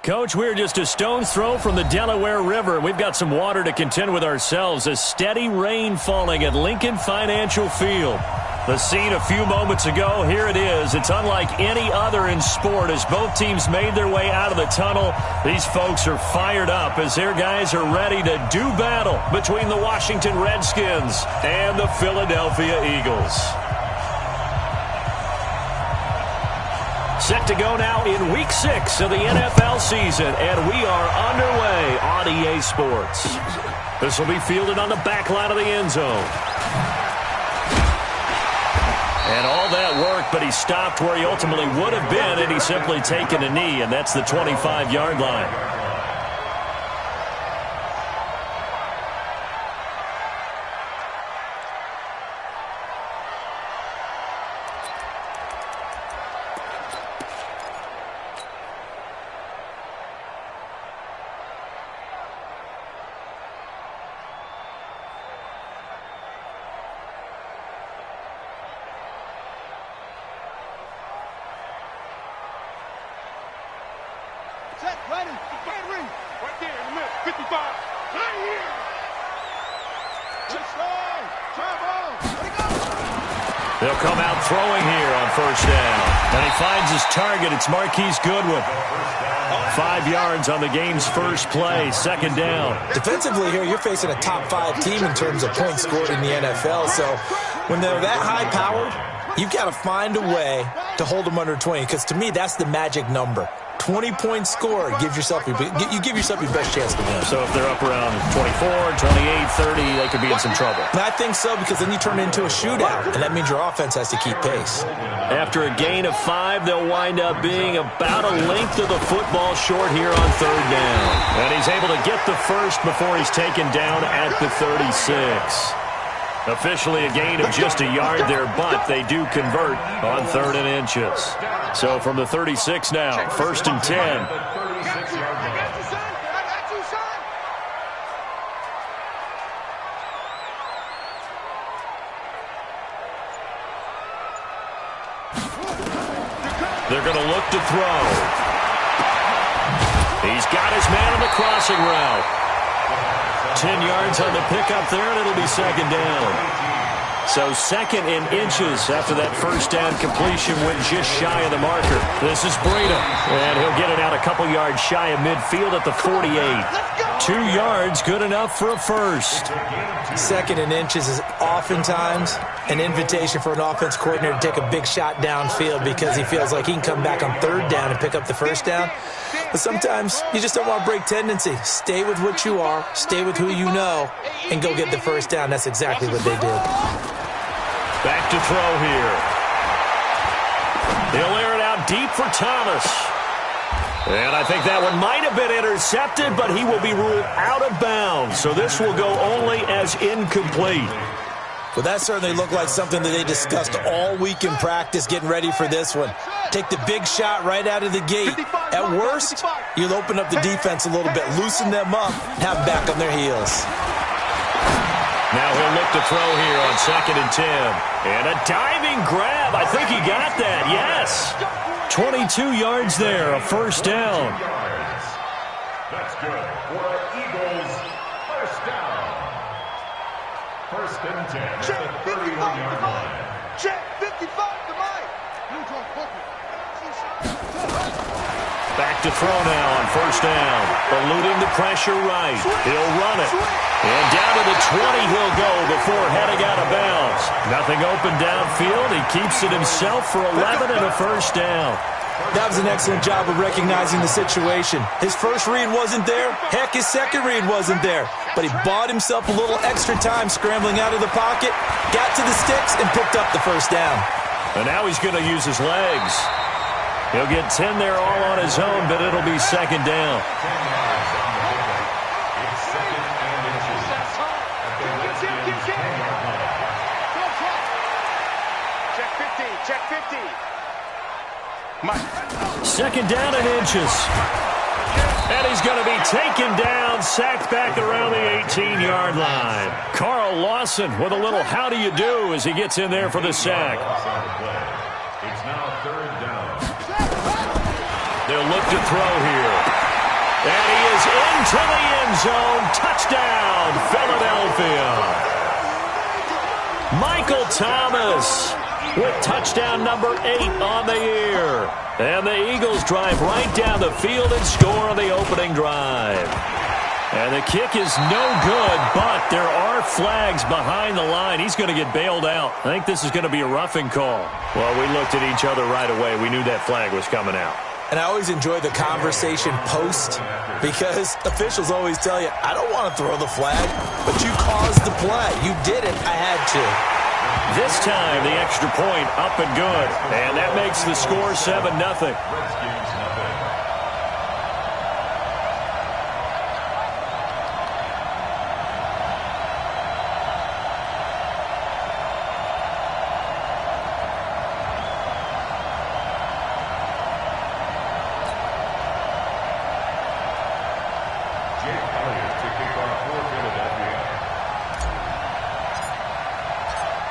Coach, we're just a stone's throw from the Delaware River. We've got some water to contend with ourselves. A steady rain falling at Lincoln Financial Field. The scene a few moments ago, here it is. It's unlike any other in sport as both teams made their way out of the tunnel. These folks are fired up as their guys are ready to do battle between the Washington Redskins and the Philadelphia Eagles. Set to go now in Week 6 of the NFL season, and we are underway on EA Sports. This will be fielded on the back line of the end zone. And all that work, but he stopped where he ultimately would have been, and he's simply taken a knee, and that's the 25-yard line. They'll come out throwing here on first down. And he finds his target. It's Marquise Goodwin. 5 yards on the game's first play, second down. Defensively here, you're facing a top-5 team in terms of points scored in the NFL. So when they're that high-powered, you've got to find a way to hold them under 20. Because to me, that's the magic number. 20-point score, you give yourself your best chance to win. So if they're up around 24, 28, 30, they could be in some trouble. And I think so, because then you turn it into a shootout, and that means your offense has to keep pace. After a gain of 5, they'll wind up being about a length of the football short here on third down. And he's able to get the first before he's taken down at the 36. Officially a gain of just a yard there, but they do convert on 3rd and inches. So from the 36 now, 1st and 10. They're going to look to throw. He's got his man on the crossing route. 10 yards on the pickup there, and it'll be second down. So 2nd and inches after that first down completion went just shy of the marker. This is Breida, and he'll get it out a couple yards shy of midfield at the 48. 2 yards, good enough for a first. 2nd and inches is oftentimes an invitation for an offense coordinator to take a big shot downfield because he feels like he can come back on 3rd down and pick up the first down. But sometimes you just don't want to break tendency. Stay with what you are, stay with who you know, and go get the first down. That's exactly what they did. Back to throw here. They'll air it out deep for Thomas. And I think that one might have been intercepted, but he will be ruled out of bounds. So this will go only as incomplete. Well, that certainly looked like something that they discussed all week in practice getting ready for this one. Take the big shot right out of the gate. At worst, you'll open up the defense a little bit, loosen them up, and have them back on their heels. Now he'll look to throw here on 2nd and 10. And a diving grab. I think he got that, yes. 22 yards there, a first down. That's good for Eagles first down. 1st and 10 at the 31-yard line. Check 55 to Mike. Back to throw now on first down. Eluding the pressure right. He'll run it. And down to the 20 he'll go before heading out of bounds. Nothing open downfield. He keeps it himself for 11 and a first down. That was an excellent job of recognizing the situation. His first read wasn't there. Heck, his second read wasn't there. But he bought himself a little extra time scrambling out of the pocket, got to the sticks, and picked up the first down. And now he's going to use his legs. He'll get 10 there all on his own, but it'll be second down. Check 50. Mike. Second down and inches. And he's going to be taken down, sacked back around the 18-yard line. Carl Lawson with a little how do you do as he gets in there for the sack. It's now 3rd down. They'll look to throw here. And he is into the end zone. Touchdown, Philadelphia. Michael Thomas with touchdown number 8 on the year. And the Eagles drive right down the field and score on the opening drive. And the kick is no good, but there are flags behind the line. He's going to get bailed out. I think this is going to be a roughing call. Well, we looked at each other right away. We knew that flag was coming out. And I always enjoy the conversation post because officials always tell you, I don't want to throw the flag, but you caused the play. You did it. I had to. This time, the extra point up and good. And that makes the score 7-0.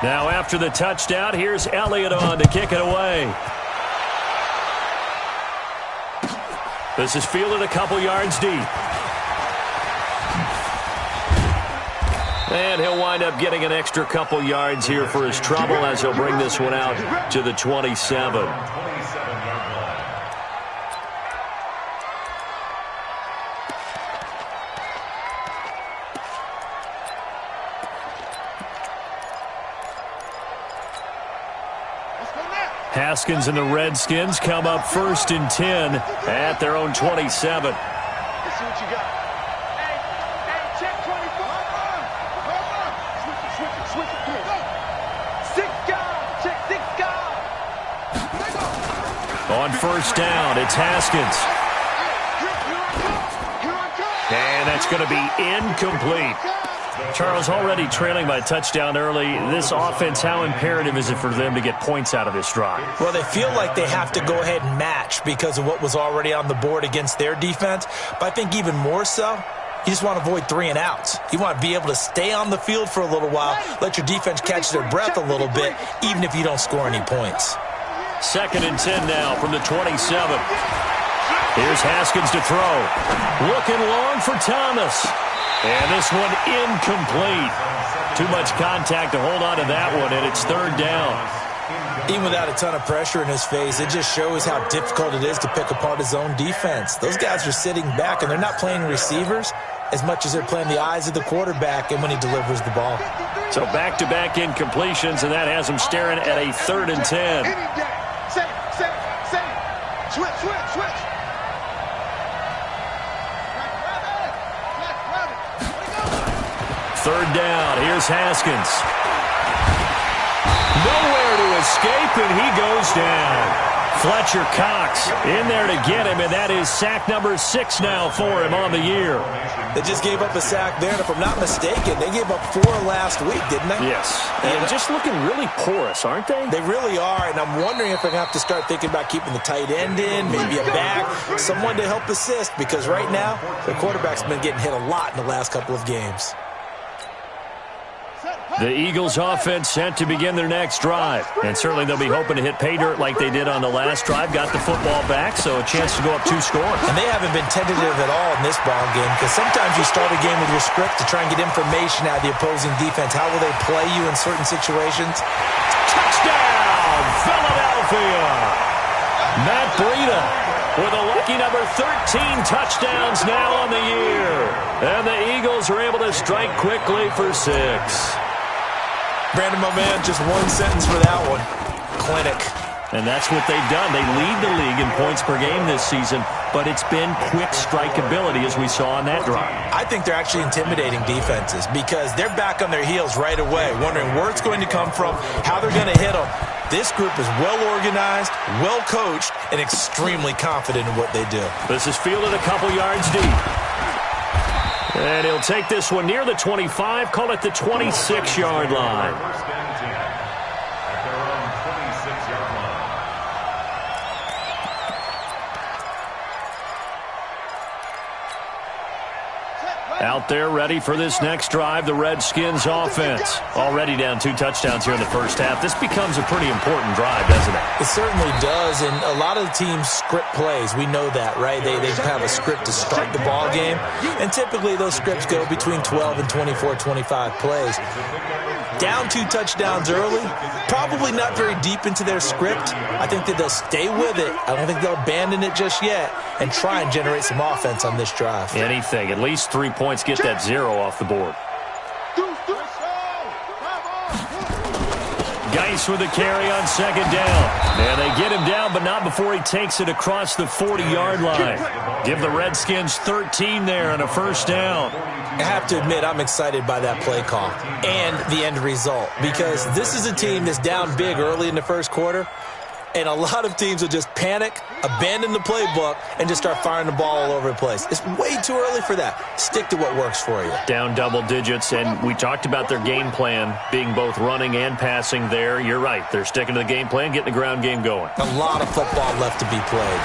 Now after the touchdown, here's Elliott on to kick it away. This is fielded a couple yards deep. And he'll wind up getting an extra couple yards here for his trouble as he'll bring this one out to the 27. Haskins and the Redskins come up 1st and 10 at their own 27. Let's see what you got. Hey, check 24. Switch it. Come on. 6 guys. Check 6 guys. On 1st down, it's Haskins. And that's going to be incomplete. Charles, already trailing by a touchdown early. This offense, how imperative is it for them to get points out of this drive? Well, they feel like they have to go ahead and match because of what was already on the board against their defense. But I think even more so, you just want to avoid 3 and outs. You want to be able to stay on the field for a little while, let your defense catch their breath a little bit, even if you don't score any points. 2nd and 10 now from the 27. Here's Haskins to throw. Looking long for Thomas. And this one incomplete. Too much contact to hold on to that one, and it's 3rd down. Even without a ton of pressure in his face, it just shows how difficult it is to pick apart his own defense. Those guys are sitting back, and they're not playing receivers as much as they're playing the eyes of the quarterback and when he delivers the ball. So back-to-back incompletions, and that has them staring at a 3rd and 10. Switch. 3rd down. Here's Haskins. Nowhere to escape, and he goes down. Fletcher Cox in there to get him, and that is sack number 6 now for him on the year. They just gave up a sack there, and if I'm not mistaken, they gave up 4 last week, didn't they? Yes. And just looking really porous, aren't they? They really are, and I'm wondering if they're going to have to start thinking about keeping the tight end in, maybe a back, someone to help assist, because right now, the quarterback's been getting hit a lot in the last couple of games. The Eagles offense set to begin their next drive. And certainly they'll be hoping to hit pay dirt like they did on the last drive. Got the football back, so a chance to go up 2 scores. And they haven't been tentative at all in this ball game because sometimes you start a game with your script to try and get information out of the opposing defense. How will they play you in certain situations? Touchdown, Philadelphia! Matt Breida with a lucky number 13 touchdowns now on the year. And the Eagles are able to strike quickly for 6. Brandon, my man, just one sentence for that one. Clinic. And that's what they've done. They lead the league in points per game this season, but it's been quick strikeability as we saw on that drive. I think they're actually intimidating defenses because they're back on their heels right away, wondering where it's going to come from, how they're going to hit them. This group is well organized, well coached, and extremely confident in what they do. This is fielded a couple yards deep. And he'll take this one near the 25, call it the 26-yard line. Out there ready for this next drive, the Redskins offense. Already down 2 touchdowns here in the first half. This becomes a pretty important drive, doesn't it? It certainly does, and a lot of the teams script plays. We know that, right? They have a script to start the ball game, and typically those scripts go between 12 and 24, 25 plays. Down 2 touchdowns early, probably not very deep into their script. I think that they'll stay with it. I don't think they'll abandon it just yet and try and generate some offense on this drive. Anything, at least 3 points, get that 0 off the board. Geis with a carry on second down. And they get him down, but not before he takes it across the 40-yard line. Give the Redskins 13 there and a first down. I have to admit, I'm excited by that play call and the end result, because this is a team that's down big early in the first quarter, and a lot of teams will just panic, abandon the playbook, and just start firing the ball all over the place. It's way too early for that. Stick to what works for you. Down double digits, and we talked about their game plan being both running and passing there. You're right. They're sticking to the game plan, getting the ground game going. A lot of football left to be played.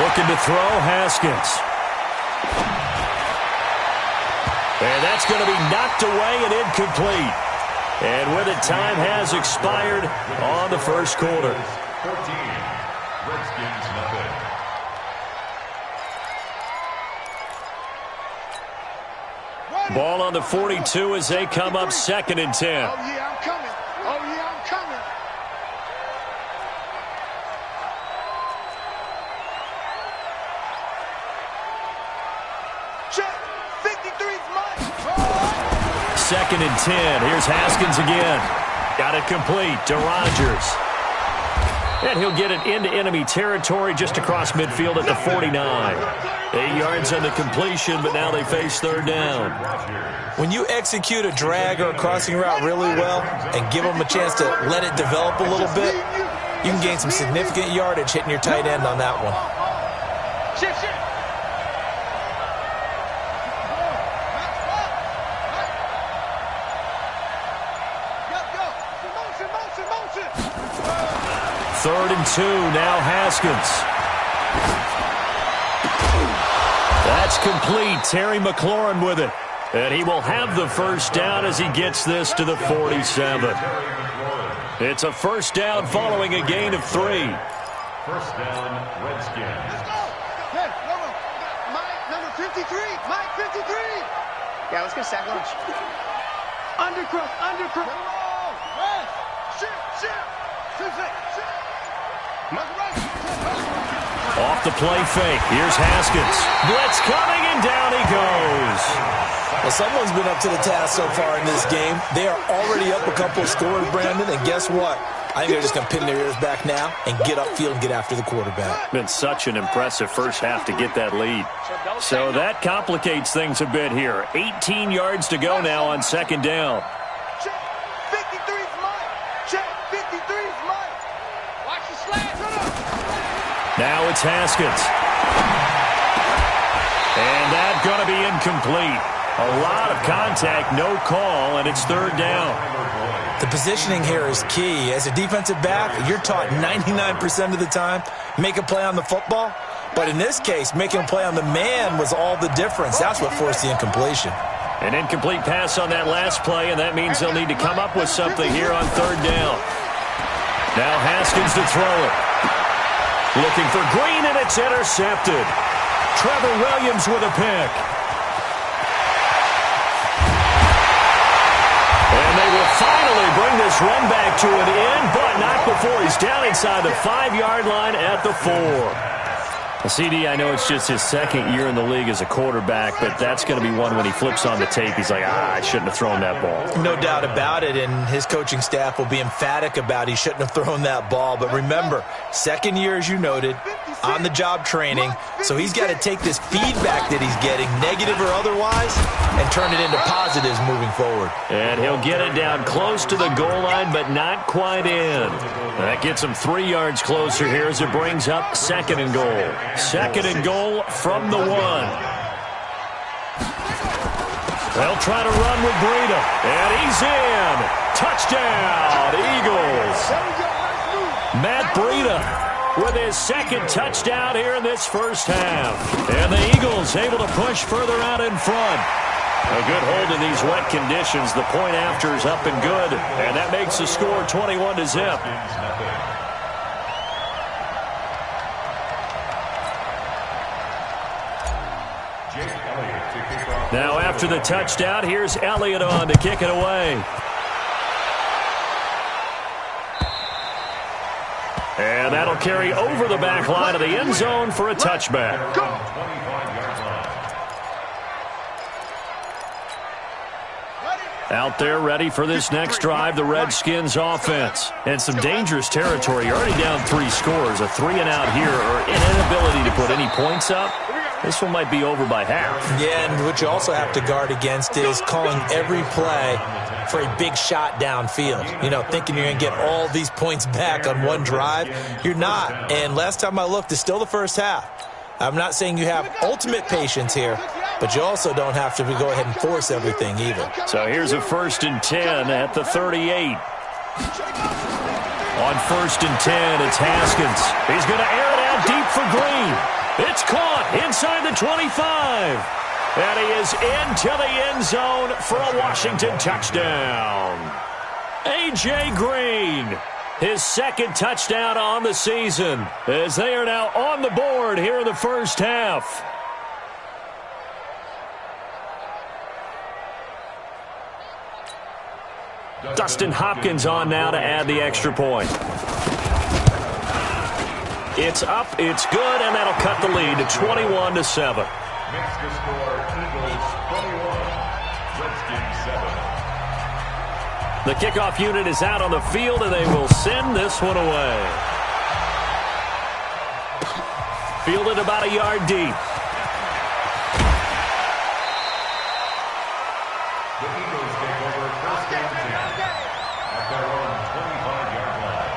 Looking to throw, Haskins. And that's going to be knocked away and incomplete. And with it, time has expired on the first quarter. 14. Redskins nothing. Ball on the 42 as they come up 2nd and 10. Oh, yeah, I'm coming. Oh, yeah, I'm coming. Check. 53's mine. 2nd and 10. Here's Haskins again. Got it complete to Rodgers. And he'll get it into enemy territory just across midfield at the 49. 8 yards on the completion, but now they face 3rd down. When you execute a drag or a crossing route really well and give them a chance to let it develop a little bit, you can gain some significant yardage hitting your tight end on that one. Shift, shift. Motion. 3rd and 2, now Haskins. That's complete. Terry McLaurin with it. And he will have the first down as he gets this to the 47. It's a first down following a gain of 3. First down, Redskins. Hey, Mike, number 53. Mike, 53. Yeah, let's get sack lunch. Undercrook. Shift. Off the play fake. Here's Haskins. Blitz coming, and down he goes. Well, someone's been up to the task so far in this game. They are already up a couple of scores, Brandon, and guess what? I think they're just going to pin their ears back now and get upfield and get after the quarterback. Been such an impressive first half to get that lead. So that complicates things a bit here. 18 yards to go now on 2nd down. Check. 53's mine. Check. 53's mine. Watch the slant. Now it's Haskins. And that's going to be incomplete. A lot of contact, no call, and it's 3rd down. The positioning here is key. As a defensive back, you're taught 99% of the time, make a play on the football. But in this case, making a play on the man was all the difference. That's what forced the incompletion. An incomplete pass on that last play, and that means they'll need to come up with something here on 3rd down. Now Haskins to throw it. Looking for Green, and it's intercepted. Trevor Williams with a pick. And they will finally bring this run back to an end, but not before he's down inside the 5-yard line at the 4. CD, I know it's just his 2nd year in the league as a quarterback, but that's going to be one when he flips on the tape. He's like, I shouldn't have thrown that ball. No doubt about it, and his coaching staff will be emphatic about he shouldn't have thrown that ball. But remember, 2nd year, as you noted, on-the-job training, so he's got to take this feedback that he's getting, negative or otherwise, and turn it into positives moving forward. And he'll get it down close to the goal line, but not quite in. That gets him 3 yards closer here as it brings up 2nd and goal. 2nd and goal from the 1. They'll try to run with Breida, and he's in. Touchdown, Eagles. Matt Breida with his second touchdown here in this first half. And the Eagles able to push further out in front. A good hold in these wet conditions. The point after is up and good, and that makes the score 21-0. Now after the touchdown, here's Elliott on to kick it away. And that'll carry over the back line of the end zone for a touchback. Out there ready for this next drive, the Redskins offense. And some dangerous territory. You're already down 3 scores. A 3-and-out here, or an inability to put any points up. This one might be over by half. Yeah, and what you also have to guard against is calling every play for a big shot downfield. You know, thinking you're going to get all these points back on one drive. You're not. And last time I looked, it's still the first half. I'm not saying you have ultimate patience here, but you also don't have to go ahead and force everything either. So here's a 1st and 10 at the 38. On 1st and 10, it's Haskins. He's going to air it out deep for Green. It's caught inside the 25. And he is into the end zone for a Washington touchdown. A.J. Green, his 2nd touchdown on the season, as they are now on the board here in the first half. Dustin Hopkins on now to add the extra point. It's up, it's good, and that'll cut the lead to 21-7. Makes the score Eagles 21, Redskins 7. The kickoff unit is out on the field, and they will send this one away. Fielded about a yard deep. The Eagles take over 1st and 10 at their own 25-yard line.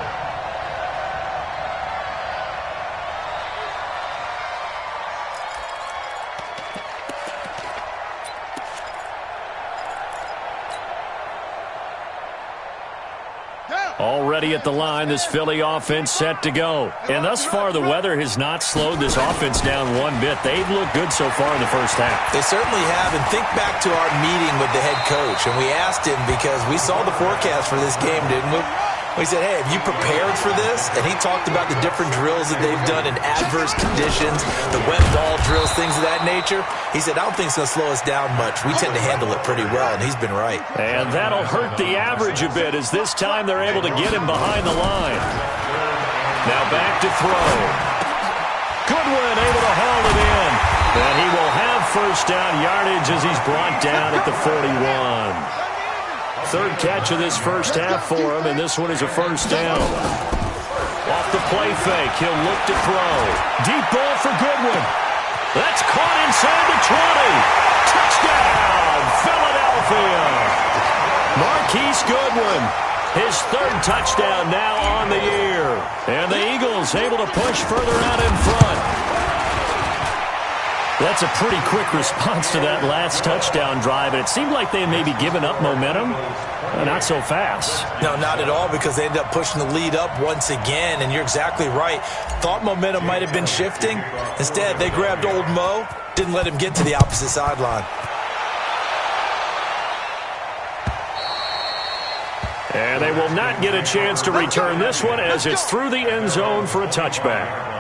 Already at the line, this Philly offense set to go. And thus far, the weather has not slowed this offense down one bit. They've looked good so far in the first half. They certainly have. And think back to our meeting with the head coach. And we asked him, because we saw the forecast for this game, didn't we? We said, hey, have you prepared for this? And he talked about the different drills that they've done in adverse conditions, the wet ball drills, things of that nature. He said, I don't think it's going to slow us down much. We tend to handle it pretty well, and he's been right. And that'll hurt the average a bit, as this time they're able to get him behind the line. Now back to throw. Goodwin able to haul it in. And he will have first down yardage as he's brought down at the 41. 3rd catch of this first half for him, and this one is a first down. Off the play fake, he'll look to throw. Deep ball for Goodwin. That's caught inside the 20. Touchdown, Philadelphia. Marquise Goodwin, his 3rd touchdown now on the year. And the Eagles able to push further out in front. That's a pretty quick response to that last touchdown drive, and it seemed like they may be giving up momentum. Not so fast. No, not at all, because they ended up pushing the lead up once again, and you're exactly right. Thought momentum might have been shifting. Instead, they grabbed old Mo, didn't let him get to the opposite sideline. And they will not get a chance to return this one, as it's through the end zone for a touchback.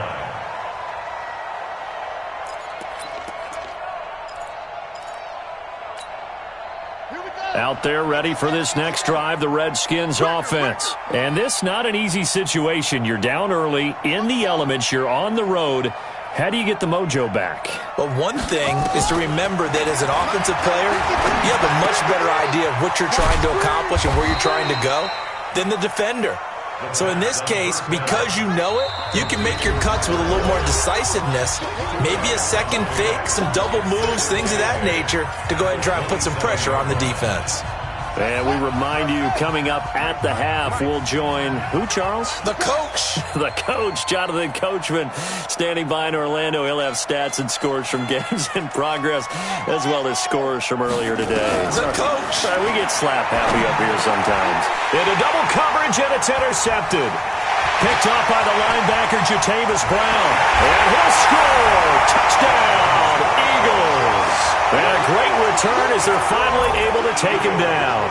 Out there ready for this next drive, the Redskins offense. And this not an easy situation. You're down early, in the elements, you're on the road. How do you get the mojo back? Well, one thing is to remember that as an offensive player, you have a much better idea of what you're trying to accomplish and where you're trying to go than the defender. So in this case, because you know it, you can make your cuts with a little more decisiveness, maybe a second fake, some double moves, things of that nature, to go ahead and try and put some pressure on the defense. And we remind you, coming up at the half, we'll join who, Charles? The coach. The coach, Jonathan Coachman, standing by in Orlando. He'll have stats and scores from games in progress, as well as scores from earlier today. The coach. Sorry, we get slap happy up here sometimes. Into double coverage, and it's intercepted. Picked off by the linebacker, Jatavis Brown. And he'll score. Touchdown, Eagles. And a great return as they're finally able to take him down.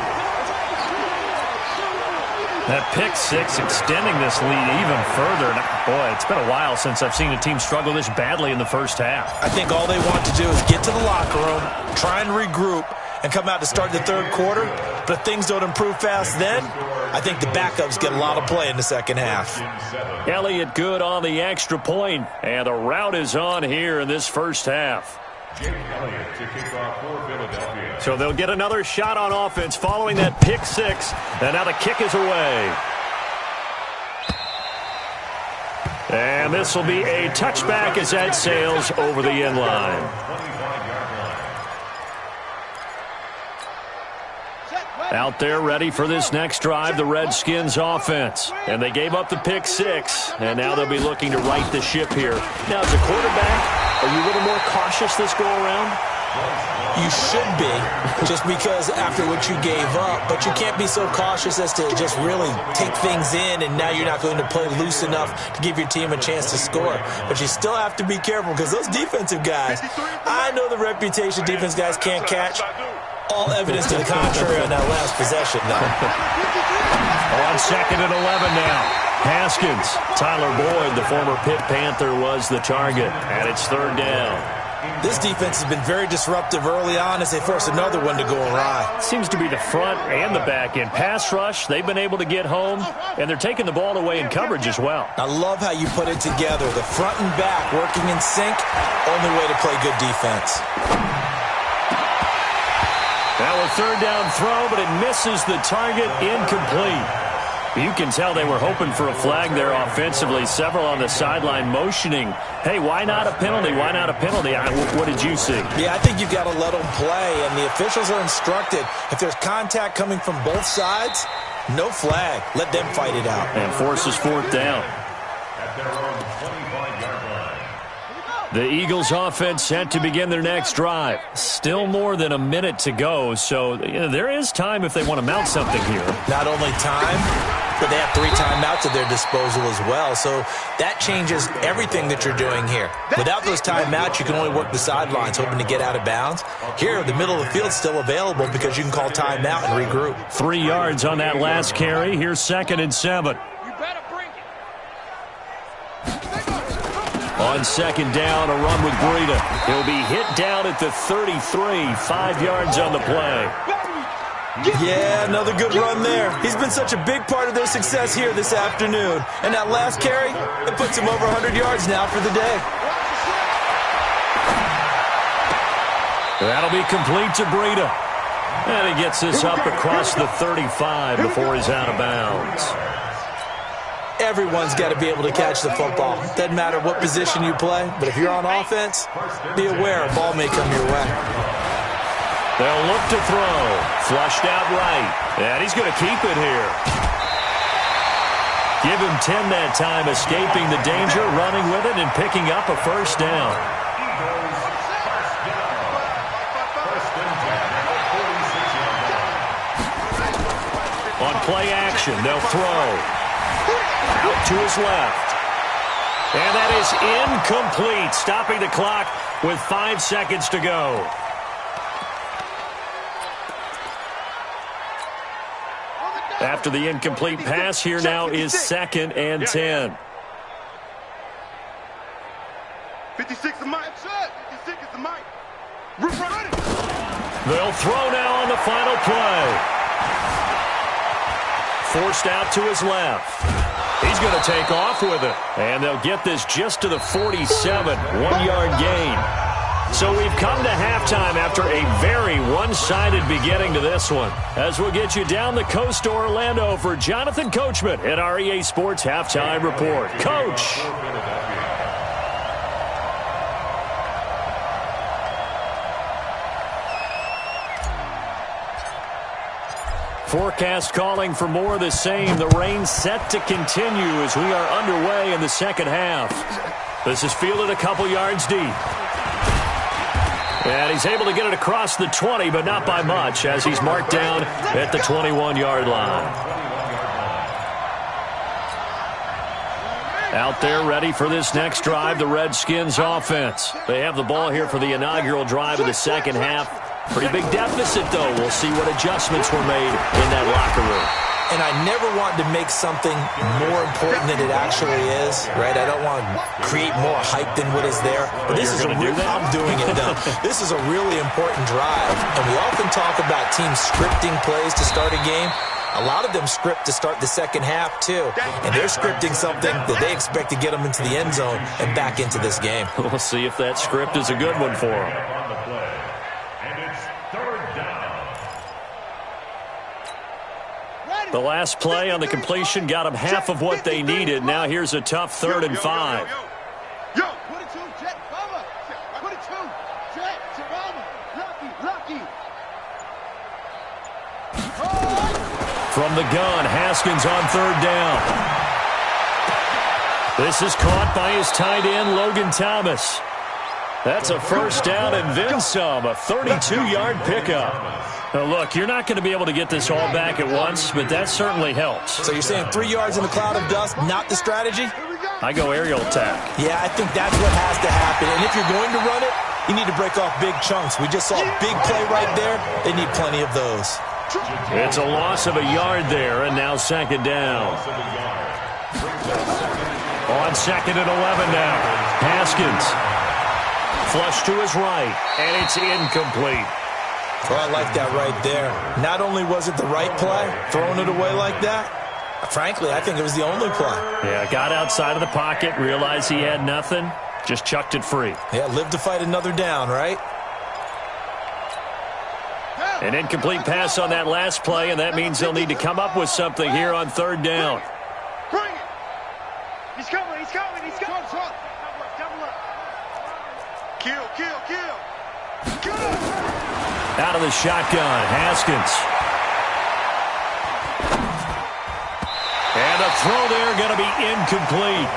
That pick six extending this lead even further. Boy, it's been a while since I've seen a team struggle this badly in the first half. I think all they want to do is get to the locker room, try and regroup, and come out to start the third quarter. But if things don't improve fast then, I think the backups get a lot of play in the second half. Elliott good on the extra point, and the route is on here in this first half. Jake Elliott to kick off for Philadelphia. So they'll get another shot on offense following that pick six, and now the kick is away. And this will be a touchback as that sails over the end line. 25-yard line. Out there ready for this next drive, the Redskins offense. And they gave up the pick six, and now they'll be looking to right the ship here. Now, as a quarterback, are you a little more cautious this go-around? You should be, just because after what you gave up. But you can't be so cautious as to just really take things in, and now you're not going to play loose enough to give your team a chance to score. But you still have to be careful, because those defensive guys, I know the reputation defense guys can't catch. All evidence to the contrary on that last possession, though. On second and 11 now. Haskins, Tyler Boyd, the former Pitt Panther, was the target, and it's third down. This defense has been very disruptive early on as they force another one to go awry. Seems to be the front and the back end. Pass rush, they've been able to get home, and they're taking the ball away in coverage as well. I love how you put it together. The front and back working in sync, only way to play good defense. Now a third down throw, but it misses the target, incomplete. You can tell they were hoping for a flag there offensively. Several on the sideline motioning, hey, why not a penalty? Why not a penalty? What did you see? Yeah, I think you've got to let them play, and the officials are instructed. If there's contact coming from both sides, no flag. Let them fight it out. And forces fourth down. At their own 25-yard line. The Eagles offense set to begin their next drive. Still more than a minute to go, so there is time if they want to mount something here. Not only time, but they have 3 timeouts at their disposal as well, so that changes everything that you're doing here. Without those timeouts, you can only work the sidelines, hoping to get out of bounds. Here, the middle of the field's still available because you can call timeout and regroup. 3 yards on that last carry. Here's second and 7. On second down, a run with Breida. He'll be hit down at the 33, 5 yards on the play. Yeah, another good run there. He's been such a big part of their success here this afternoon. And that last carry, it puts him over 100 yards now for the day. That'll be complete to Breida. And he gets this up across the 35 before he's out of bounds. Everyone's got to be able to catch the football. Doesn't matter what position you play, but if you're on offense, be aware a ball may come your way. They'll look to throw. Flushed out right. And he's going to keep it here. Give him 10 that time, escaping the danger, running with it, and picking up a first down. On play action, they'll throw. Out to his left. And that is incomplete, stopping the clock with 5 seconds to go. After the incomplete pass, here now is second and 10. 56 is Mike. 56 is the Mike. Run it. They'll throw now on the final play. Forced out to his left. He's going to take off with it. And they'll get this just to the 47, 1-yard gain. So we've come to halftime after a very one-sided beginning to this one. As we'll get you down the coast to Orlando for Jonathan Coachman at our EA Sports Halftime Report. Coach. Forecast calling for more of the same. The rain set to continue as we are underway in the second half. This is fielded a couple yards deep. And he's able to get it across the 20, but not by much, as he's marked down at the 21-yard line. Out there ready for this next drive, the Redskins offense. They have the ball here for the inaugural drive of the second half. Pretty big deficit, though. We'll see what adjustments were made in that locker room. And I never want to make something more important than it actually is, right? I don't want to create more hype than what is there. But this is I'm doing it, though. This is a really important drive. And we often talk about teams scripting plays to start a game. A lot of them script to start the second half, too. And they're scripting something that they expect to get them into the end zone and back into this game. We'll see if that script is a good one for them. The last play on the completion got them half of what they needed. Now here's a tough 3rd and 5. From the gun, Haskins on 3rd down. This is caught by his tight end, Logan Thomas. That's a 1st down and then some, a 32-yard pickup. Now, look, you're not going to be able to get this all back at once, but that certainly helps. So you're saying 3 yards in a cloud of dust, not the strategy? I go aerial attack. Yeah, I think that's what has to happen. And if you're going to run it, you need to break off big chunks. We just saw a big play right there. They need plenty of those. It's a loss of a yard there, and now 2nd down. On 2nd and 11 now. Haskins. Flush to his right, and it's incomplete. Well, I like that right there. Not only was it the right play, throwing it away like that, frankly, I think it was the only play. Yeah, got outside of the pocket, realized he had nothing, just chucked it free. Yeah, live to fight another down, right? An incomplete pass on that last play, and that means they'll need to come up with something here on 3rd down. Bring it. He's coming, he's coming, he's coming. Double up. Kill. Out of the shotgun, Haskins. And a throw there going to be incomplete.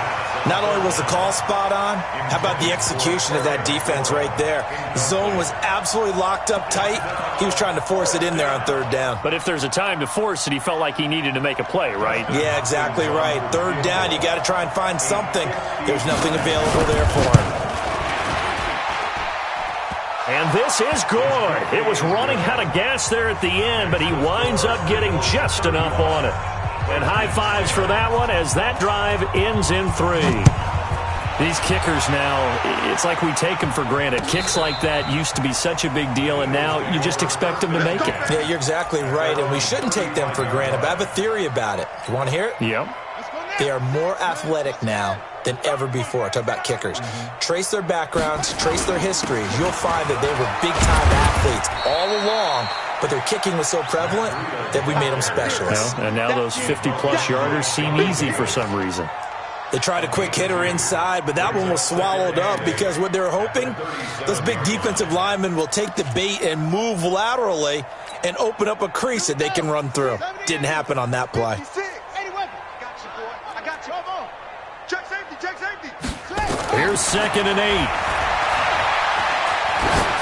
Not only was the call spot on, how about the execution of that defense right there? Zone was absolutely locked up tight. He was trying to force it in there on 3rd down. But if there's a time to force it, he felt like he needed to make a play, right? Yeah, exactly right. 3rd down, you got to try and find something. There's nothing available there for him. And this is good. It was running out of gas there at the end, but he winds up getting just enough on it. And high fives for that one as that drive ends in 3. These kickers now, it's like we take them for granted. Kicks like that used to be such a big deal, and now you just expect them to make it. Yeah, you're exactly right, and we shouldn't take them for granted. But I have a theory about it. You want to hear it? Yep. They are more athletic now than ever before. Talk about kickers. Trace their backgrounds, trace their histories. You'll find that they were big-time athletes all along, but their kicking was so prevalent that we made them specialists. Well, and now those 50-plus yarders seem easy for some reason. They tried a quick hitter inside, but that one was swallowed up because what they're hoping, those big defensive linemen will take the bait and move laterally and open up a crease that they can run through. Didn't happen on that play. Here's 2nd and 8.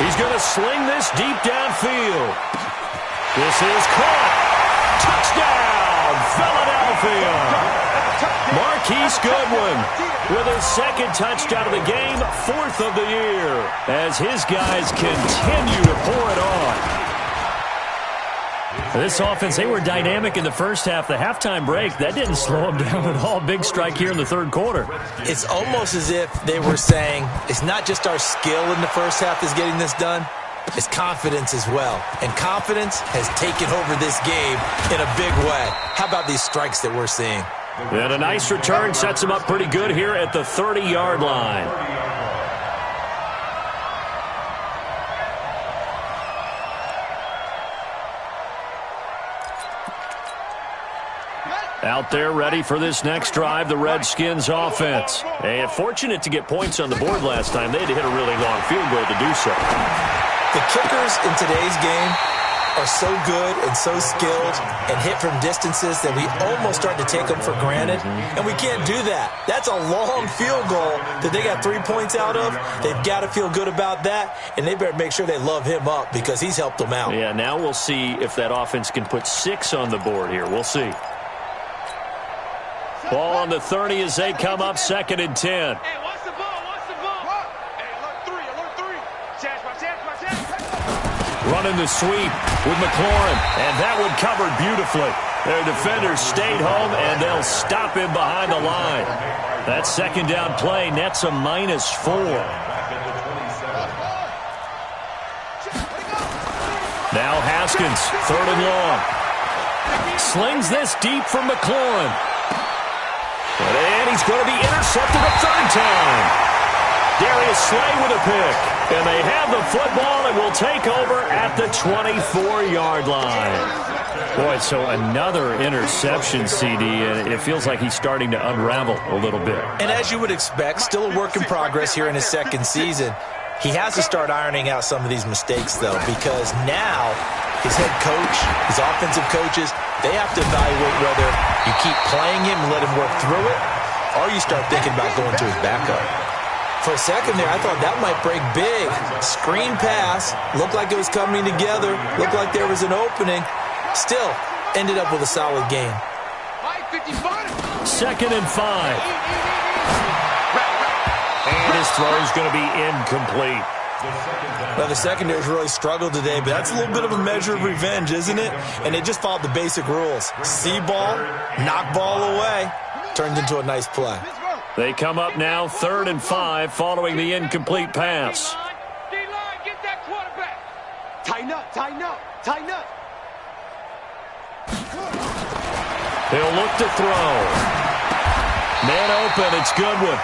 He's going to sling this deep downfield. This is caught. Touchdown, Philadelphia. Marquise Goodwin with his 2nd touchdown of the game, 4th of the year, as his guys continue to pour it on. This offense, they were dynamic in the first half. The halftime break, that didn't slow them down at all. Big strike here in the 3rd quarter. It's almost as if they were saying, it's not just our skill in the first half that's getting this done, it's confidence as well. And confidence has taken over this game in a big way. How about these strikes that we're seeing? And a nice return sets him up pretty good here at the 30-yard line. Out there ready for this next drive, the Redskins offense. And fortunate to get points on the board last time. They had to hit a really long field goal to do so. The kickers in today's game are so good and so skilled and hit from distances that we almost start to take them for granted, and we can't do that. That's a long field goal that they got 3 points out of. They've got to feel good about that, and they better make sure they love him up because he's helped them out. Yeah, now we'll see if that offense can put 6 on the board here. We'll see. Ball on the 30 as they come up 2nd and 10. Hey, what's the ball? What's the ball? Hey, alert 3. Chance. Running the sweep with McLaurin, and that one covered beautifully. Their defenders stayed home, and they'll stop him behind the line. That second down play nets a -4. Now Haskins, 3rd and long. Slings this deep for McLaurin. And he's going to be intercepted a 3rd time. Darius Slay with a pick. And they have the football and will take over at the 24-yard line. Boy, so another interception, CD, and it feels like he's starting to unravel a little bit. And as you would expect, still a work in progress here in his 2nd season. He has to start ironing out some of these mistakes, though, because now his head coach, his offensive coaches, they have to evaluate whether you keep playing him and let him work through it, or you start thinking about going to his backup. For a second there, I thought that might break big. Screen pass, looked like it was coming together, looked like there was an opening. Still, ended up with a solid game. 2nd and 5. And his throw is going to be incomplete. Well, the secondary's really struggled today, but that's a little bit of a measure of revenge, isn't it? And they just followed the basic rules. See ball, knock ball away. Turned into a nice play. They come up now 3rd and 5 following the incomplete pass. D-line, get that quarterback. Tighten up. He'll look to throw. Man open, it's Goodwin.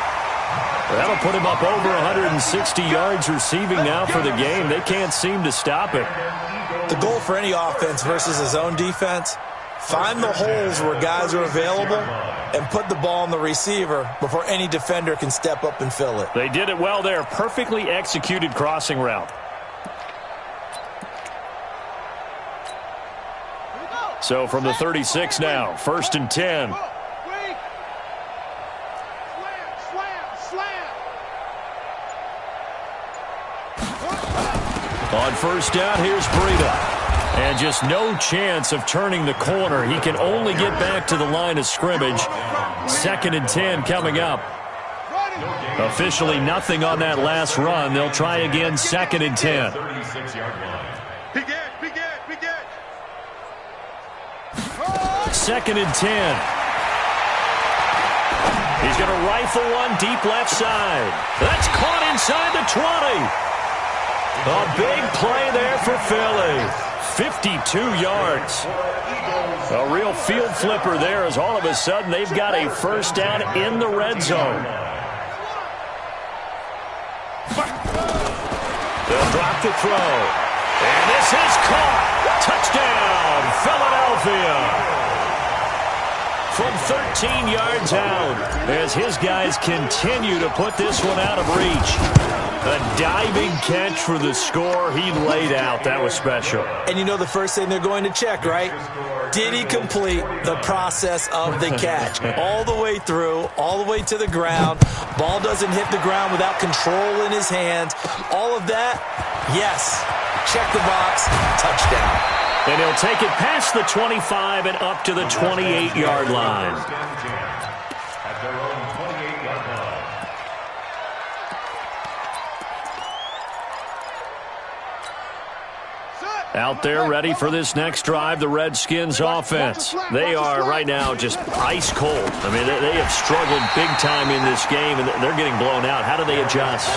That'll put him up over 160 yards receiving now for the game. They can't seem to stop it. The goal for any offense versus his own defense, find the holes where guys are available and put the ball on the receiver before any defender can step up and fill it. They did it well there. Perfectly executed crossing route. So from the 36 now, 1st and 10. On 1st down, here's Breida. And just no chance of turning the corner. He can only get back to the line of scrimmage. 2nd and 10 coming up. Officially nothing on that last run. They'll try again 2nd and 10. Begin. 2nd and 10. He's going to rifle one deep left side. That's caught inside the 20. A big play there for Philly. 52 yards. A real field flipper there as all of a sudden they've got a 1st down in the red zone. They'll drop the throw. And this is caught. Touchdown, Philadelphia. From 13 yards out as his guys continue to put this one out of reach. A diving catch for the score. He laid out. That was special. And you know the first thing they're going to check, right? Did he complete the process of the catch? All the way through, all the way to the ground. Ball doesn't hit the ground without control in his hands. All of that, yes. Check the box. Touchdown. And he'll take it past the 25 and up to the 28-yard line. At their own 28-yard line. Out there ready for this next drive, the Redskins offense. They are right now just ice cold. I mean, they have struggled big time in this game, and they're getting blown out. How do they adjust?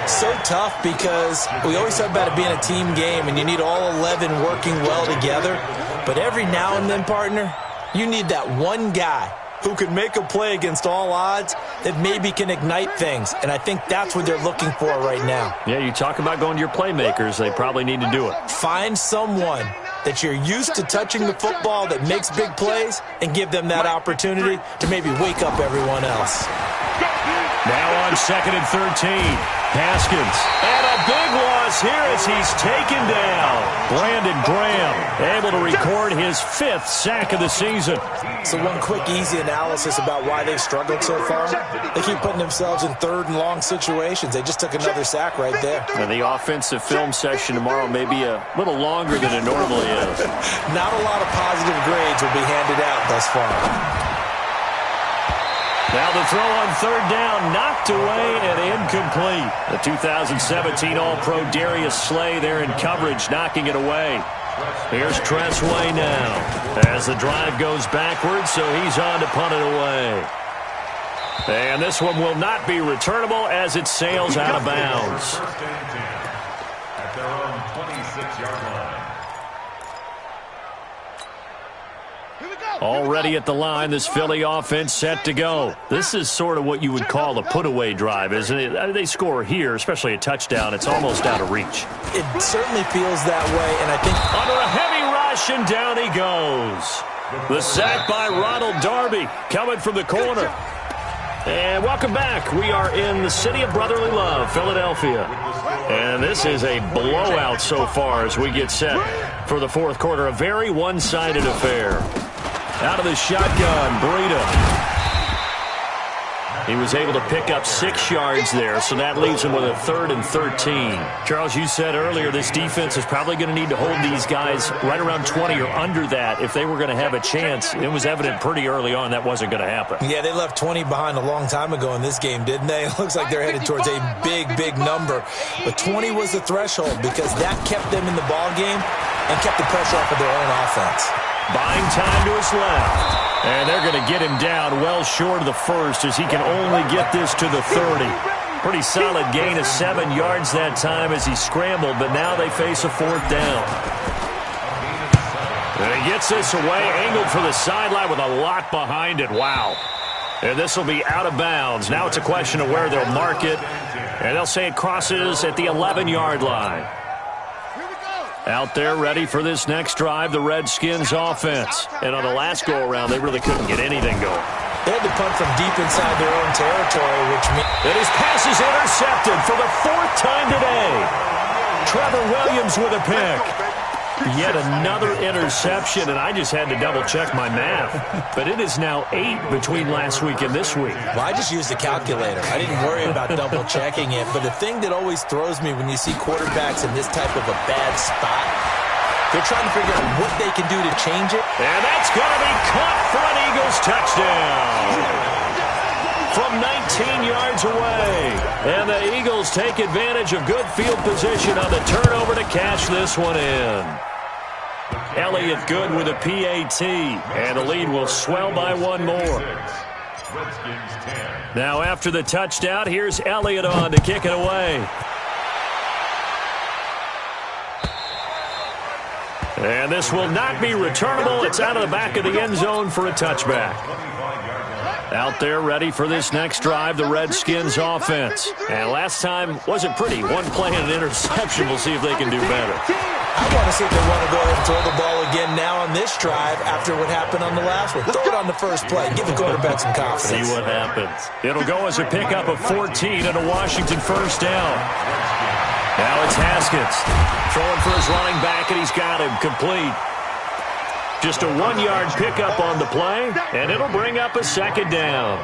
So tough because we always talk about it being a team game, and you need all 11 working well together. But every now and then, partner, you need that one guy who can make a play against all odds that maybe can ignite things. And I think that's what they're looking for right now. Yeah, you talk about going to your playmakers. They probably need to do it. Find someone that you're used to touching the football that makes big plays and give them that opportunity to maybe wake up everyone else. Now on 2nd and 13. Haskins. And a big loss here as he's taken down. Brandon Graham able to record his 5th sack of the season. So one quick, easy analysis about why they've struggled so far. They keep putting themselves in 3rd and long situations. They just took another sack right there. And the offensive film session tomorrow may be a little longer than it normally is. Not a lot of positive grades will be handed out thus far. Now the throw on 3rd down, knocked away and incomplete. The 2017 All-Pro Darius Slay there in coverage, knocking it away. Here's Tress Way now as the drive goes backwards, so he's on to punt it away. And this one will not be returnable as it sails out of bounds. At their own 26-yard line. Already at the line, this Philly offense set to go. This is sort of what you would call a put-away drive, isn't it? I mean, they score here, especially a touchdown. It's almost out of reach. It certainly feels that way, and I think under a heavy rush, and down he goes. The sack by Ronald Darby coming from the corner. And welcome back. We are in the city of brotherly love, Philadelphia. And this is a blowout so far as we get set for the 4th quarter. A very one-sided affair. Out of the shotgun, Breida. He was able to pick up 6 yards there, so that leaves him with a 3rd and 13. Charles, you said earlier this defense is probably going to need to hold these guys right around 20 or under that if they were going to have a chance. It was evident pretty early on that wasn't going to happen. Yeah, they left 20 behind a long time ago in this game, didn't they? It looks like they're headed towards a big, big number. But 20 was the threshold because that kept them in the ball game and kept the pressure off of their own offense. Buying time to his left. And they're going to get him down well short of the 1st as he can only get this to the 30. Pretty solid gain of 7 yards that time as he scrambled, but now they face a 4th down. And he gets this away, angled for the sideline with a lot behind it. Wow. And this will be out of bounds. Now it's a question of where they'll mark it. And they'll say it crosses at the 11-yard line. Out there ready for this next drive, the Redskins offense. And on the last go-around, they really couldn't get anything going. They had to punt from deep inside their own territory, which means... And his pass is intercepted for the 4th time today. Trevor Williams with a pick. Yet another interception, and I just had to double-check my math. But it is now 8 between last week and this week. Well, I just used a calculator. I didn't worry about double-checking it. But the thing that always throws me when you see quarterbacks in this type of a bad spot, they're trying to figure out what they can do to change it. And that's going to be caught for an Eagles touchdown. From 19 yards away. And the Eagles take advantage of good field position on the turnover to cash this one in. Elliott Good with a PAT. And the lead will swell by 1 more. Now after the touchdown, here's Elliott on to kick it away. And this will not be returnable. It's out of the back of the end zone for a touchback. Out there ready for this next drive, the Redskins offense. And last time wasn't pretty. 1 play and an interception. We'll see if they can do better. I want to see if they want to go ahead and throw the ball again now on this drive after what happened on the last one. Throw it on the first play. Give the quarterback some confidence. See what happens. It'll go as a pickup of 14 and a Washington 1st down. Now it's Haskins throwing for his running back, and he's got him complete. Just a 1-yard pickup on the play, and it'll bring up a 2nd down.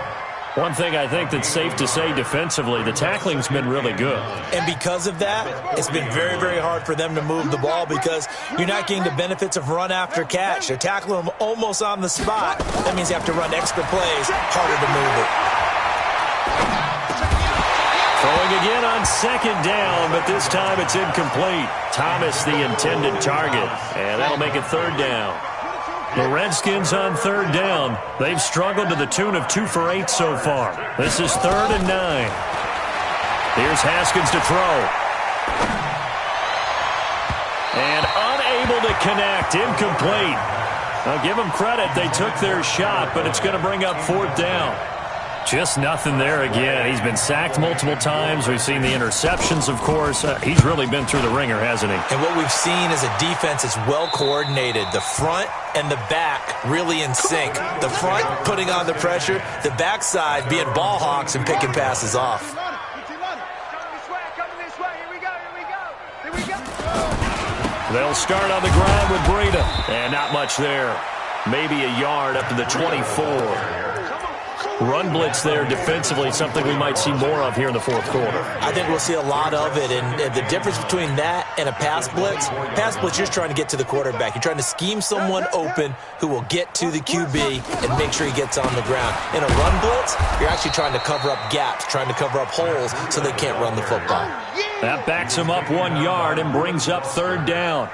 One thing I think that's safe to say defensively, the tackling's been really good. And because of that, it's been very, very hard for them to move the ball because you're not getting the benefits of run after catch. They're tackling them almost on the spot. That means you have to run extra plays, harder to move it. Throwing again on 2nd down, but this time it's incomplete. Thomas the intended target, and that'll make it 3rd down. The Redskins on 3rd down. They've struggled to the tune of 2 for 8 so far. This is 3rd and 9. Here's Haskins to throw. And unable to connect. Incomplete. I'll give them credit. They took their shot, but it's going to bring up 4th down. Just nothing there again. He's been sacked multiple times. We've seen the interceptions, of course. He's really been through the ringer, hasn't he? And what we've seen is a defense that's well coordinated. The front and the back really in sync. The front putting on the pressure, the backside being ball hawks and picking passes off. They'll start on the ground with Breida. And not much there. Maybe a yard up to the 24. Run blitz there defensively, something we might see more of here in the fourth quarter. I think we'll see a lot of it, and the difference between that and a pass blitz, you're just trying to get to the quarterback. You're trying to scheme someone open who will get to the QB and make sure he gets on the ground. In a run blitz, you're actually trying to cover up gaps, trying to cover up holes so they can't run the football. That backs him up 1 yard and brings up third down.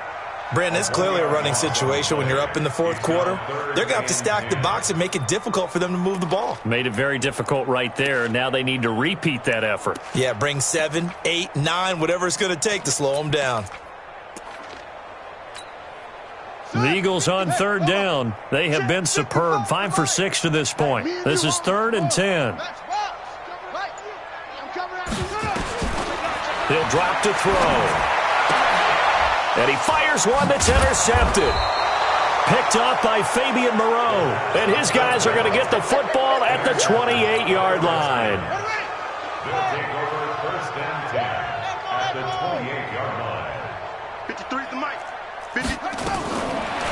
Brandon, it's clearly a running situation when you're up in the fourth quarter. They're going to have to stack the box and make it difficult for them to move the ball. Made it very difficult right there. Now they need to repeat that effort. Yeah, bring 7, 8, 9, whatever it's going to take to slow them down. The Eagles on third down. They have been superb. 5 for 6 to this point. This is 3rd and 10. He'll drop to throw. And he fires one that's intercepted. Picked off by Fabian Moreau. And his guys are going to get the football at the 28-yard line. They'll take over 1st and 10 at the 28-yard line. 53 is the mic. 53.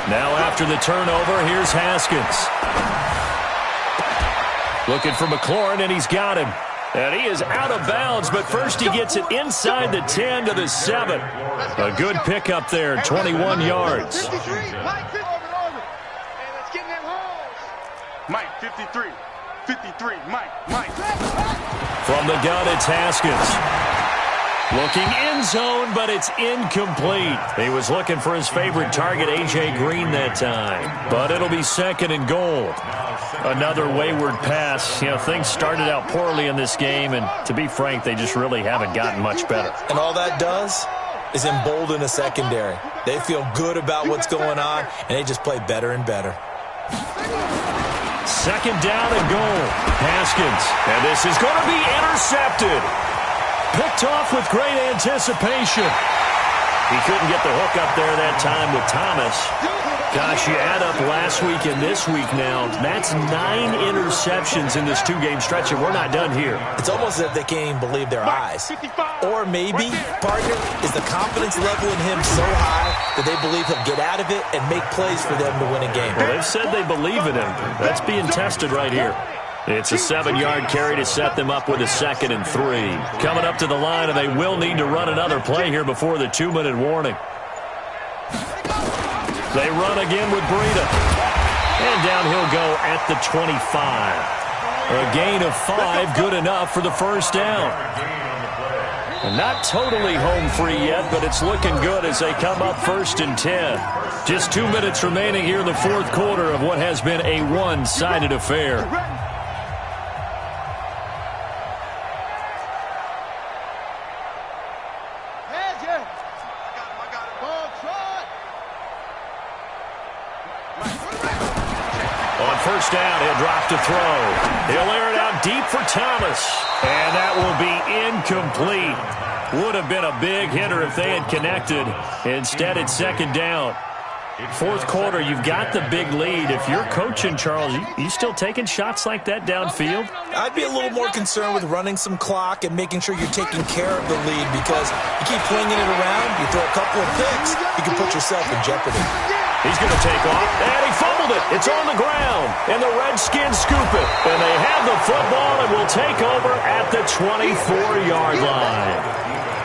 Now after the turnover, here's Haskins. Looking for McLaurin, and he's got him. And he is out of bounds, but first he gets it inside the 10 to the 7. A good pickup there, 21 yards. 53, Mike, 50. And let's get in them holes. Mike, 53. 53, Mike. From the gun, it's Haskins. Looking end zone, but it's incomplete. He was looking for his favorite target, A.J. Green, that time. But it'll be 2nd and goal. Another wayward pass. You know, things started out poorly in this game, and to be frank, they just really haven't gotten much better. And all that does is embolden a secondary. They feel good about what's going on, and they just play better and better. 2nd down and goal. Haskins. And this is going to be intercepted. Picked off with great anticipation. He couldn't get the hook up there that time with Thomas. Gosh, you add up last week and this week now, that's 9 interceptions in this 2-game stretch, and we're not done here. It's almost as if they can't even believe their eyes. Or maybe, partner, is the confidence level in him so high that they believe he'll get out of it and make plays for them to win a game. Well, they've said they believe in him. That's being tested right here. It's a 7-yard carry to set them up with a 2nd and 3. Coming up to the line, and they will need to run another play here before the 2-minute warning. They run again with Breida. And down he'll go at the 25. A gain of 5, good enough for the 1st down. And not totally home free yet, but it's looking good as they come up 1st and 10. Just 2 minutes remaining here in the fourth quarter of what has been a one-sided affair. On 1st down, he'll drop to throw. He'll air it out deep for Thomas. And that will be incomplete. Would have been a big hitter if they had connected. Instead, it's 2nd down. Fourth quarter, you've got the big lead. If you're coaching, Charles, you still taking shots like that downfield? I'd be a little more concerned with running some clock and making sure you're taking care of the lead, because you keep flinging it around, you throw a couple of picks, you can put yourself in jeopardy. He's going to take off, and he fumbled it. It's on the ground, and the Redskins scoop it. And they have the football and will take over at the 24-yard line.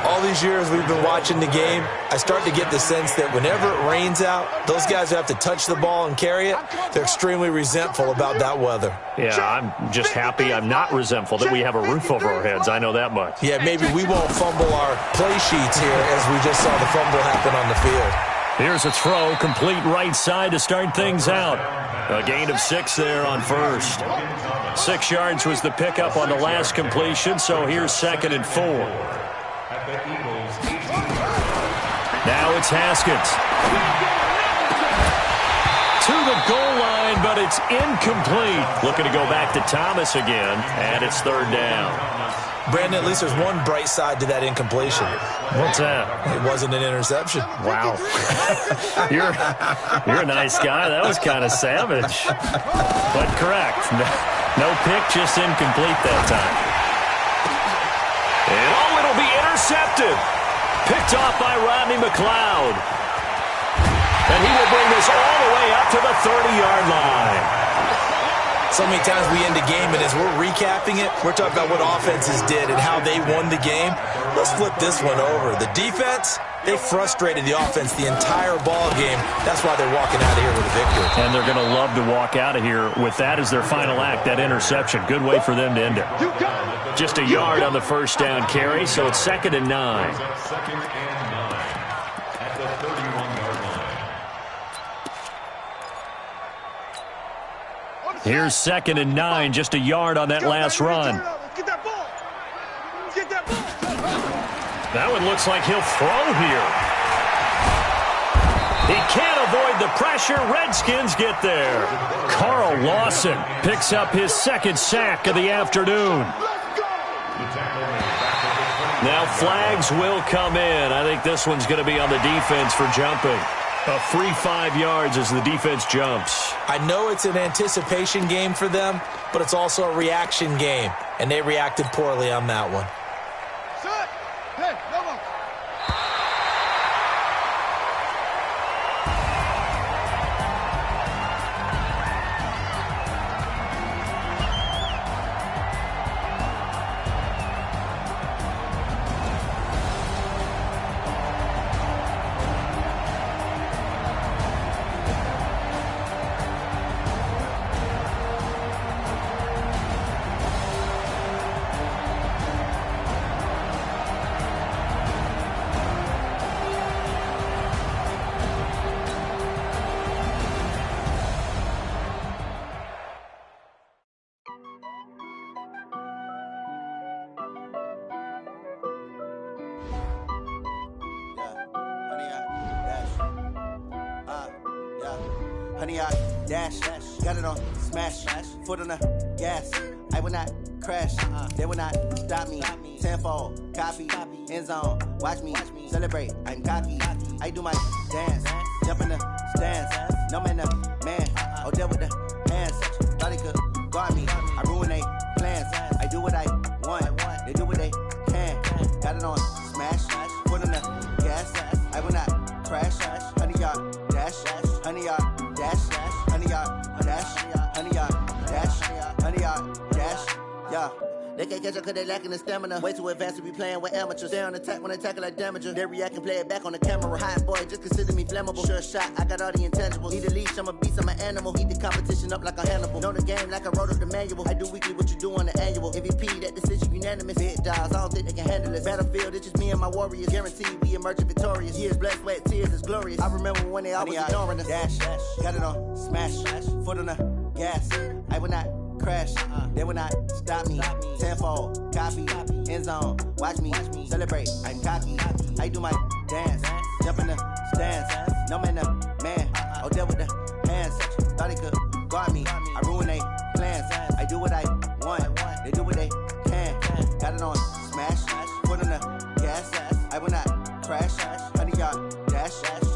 All these years we've been watching the game, I start to get the sense that whenever it rains out, those guys who have to touch the ball and carry it, they're extremely resentful about that weather. Yeah, I'm just happy I'm not resentful that we have a roof over our heads. I know that much. Yeah, maybe we won't fumble our play sheets here as we just saw the fumble happen on the field. Here's a throw, complete right side to start things out. A gain of 6 there on 1st. 6 yards was the pickup on the last completion, so here's 2nd and 4. Now it's Haskins. to the goal line, but it's incomplete. Looking to go back to Thomas again, and it's third down. Brandon, at least there's one bright side to that incompletion. What's that? It wasn't an interception. Wow. You're a nice guy. That was kind of savage. But correct. No pick, just incomplete that time. And it'll be intercepted. Picked off by Rodney McLeod. And he will bring this all the way up to the 30-yard line. So many times we end a game, and as we're recapping it, we're talking about what offenses did and how they won the game. Let's flip this one over. The defense, they frustrated the offense the entire ball game. That's why they're walking out of here with a victory. And they're going to love to walk out of here with that as their final act, that interception. Good way for them to end it. Just a yard on the first down carry, so it's 2nd and 9. Second and 9 at the 31-yard line. Here's 2nd and 9, just a yard on that last run. Get that ball. Get that ball. That one looks like he'll throw here. He can't avoid the pressure. Redskins get there. Carl Lawson picks up his 2nd sack of the afternoon. Now flags will come in. I think this one's going to be on the defense for jumping. A free 5 yards as the defense jumps. I know it's an anticipation game for them, but it's also a reaction game, and they reacted poorly on that one. Set. Hey, come on. Honey, I dash, got it on smash, foot on the gas. I will not crash, they will not stop me. Tenfold, copy, end zone, watch me celebrate. I'm cocky, I do my dance, jump in the stands. No man, man, oh there with the hands. Thought they could guard me, I ruin they plans. I do what I want, they do what they can. Got it on smash, foot on the gas. I will not crash, honey, y'all dash, honey, y'all dash, honey, y'all dash, honey, y'all dash, honey, y'all dash, yeah. They can't catch up cause they lacking the stamina. Way too advanced to be playing with amateurs. Stay on attack when they tackle like damager. They react and play it back on the camera. Hot boy, just consider me flammable. Sure shot, I got all the intangibles. Need a leash, I'm a beast, I'm an animal. Heat the competition up like a Hannibal. Know the game like I wrote up the manual. I do weekly what you do on the annual. MVP, that decision unanimous. Big dogs, I don't think they can handle it. Battlefield, it's just me and my warriors. Guaranteed we emerge victorious. Years, blood, sweat, tears, it's glorious. I remember when they always ignoring us. Dash, got it on smash, foot on the gas. I will not crash, they will not stop me. Tenfold, copy, end zone, watch me celebrate. I'm cocky, I do my dance, jump in the stands. No man, man, oh there with the hands. Thought they could guard me, I ruin they plans. I do what I want, they do what they can. Got it on smash, foot on the gas. I will not crash, honey y'all dash,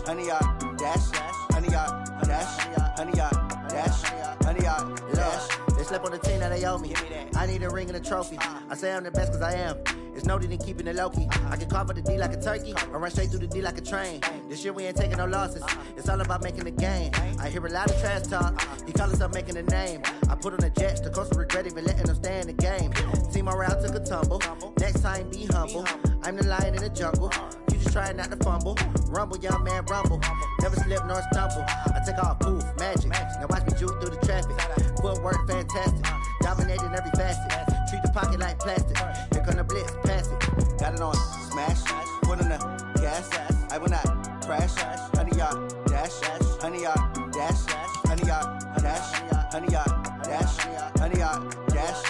honey y'all dash, honey y'all dash, honey y'all dash, honey y'all dash. They slept on the team that they owe me. I need a ring and a trophy. I say I'm the best cause I am. It's no need in keeping it low-key. I can carve up the D like a turkey or run straight through the D like a train. This year we ain't taking no losses. It's all about making the game. I hear a lot of trash talk. He call himself making a name. I put on the Jets. The coach will regret even letting them stay in the game. Team morale took a tumble. Next time be humble. I'm the lion in the jungle. You just try not to fumble. Rumble, young man, rumble. Never slip nor stumble. I take off, poof, magic. Now watch me juke through the traffic. Footwork fantastic. Dominating every facet. Treat the pocket like plastic. Here come the blitz, pass it. Got it on smash. Foot on the gas. I will not crash. Honey, y'all dash. Honey, y'all dash. Honey, y'all dash. Honey, y'all dash. Honey, y'all dash.